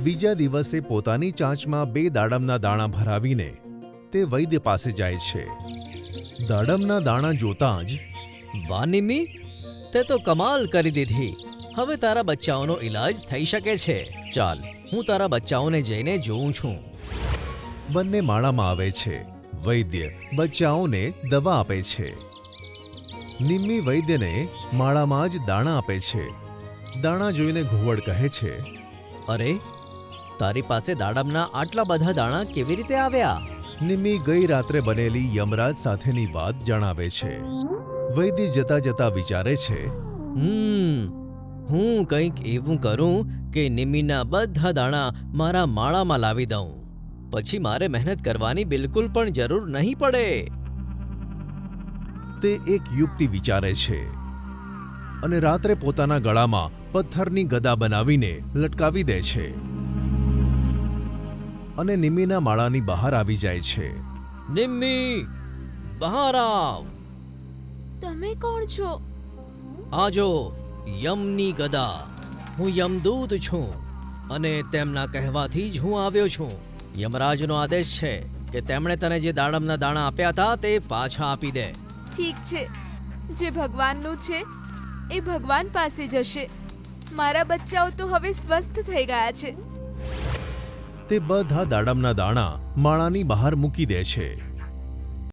બીજા દિવસે પોતાની ચાંચમાં 2 દાડમના દાણા ભરાવીને તે વૈદ્ય પાસે જાય છે. દાડમના દાણા જોતાં જ વાહ નિમ્મી, તે તો કમાલ કરી દીધી. હવે તારા બચ્ચાઓનો ઈલાજ થઈ શકે છે. ચાલ, હું તારા બચ્ચાઓને જઈને જોઉં છું. બંને માળામાં આવે છે. વૈદ્ય બચ્ચાઓને દવા આપે છે. નિમ્મી વૈદ્યને માળામાં જ દાણા આપે છે. દાણા જોઈને ઘુવડ કહે છે, અરે, તારી પાસે દાડમના આટલા બધા દાણા કેવી રીતે આવ્યા? નિમ્મી ગઈ રાત્રે બનેલી યમરાજ સાથેની વાત જણાવે છે. વૈદ્ય જતા જતા વિચારે છે, હું કંઈક એવું કરું કે નિમ્મીના બધા દાણા મારા માળામાં લાવી દઉં. પછી મારે મહેનત કરવાની બિલકુલ પણ જરૂર નહીં પડે. તે એક યુક્તિ વિચારે છે અને રાત્રે પોતાના ગળામાં પથ્થરની ગદા બનાવીને લટકાવી દે છે અને નિમ્મીના માળાની બહાર આવી જાય છે. નિમ્મી, બહાર આવ. તમે કોણ છો? આજો યમની ગદા. હું યમદૂત છું અને તેમના કહેવાથી જ હું આવ્યો છું. યમરાજનો આદેશ છે કે તેમણે તને જે દાડમના દાણા આપ્યા હતા તે પાછા આપી દે. ઠીક છે, જે ભગવાનનું છે એ ભગવાન પાસે જશે. મારા બચ્ચાઓ તો હવે સ્વસ્થ થઈ ગયા છે. તે બધા દાડમના દાણા માળાની બહાર મૂકી દે છે.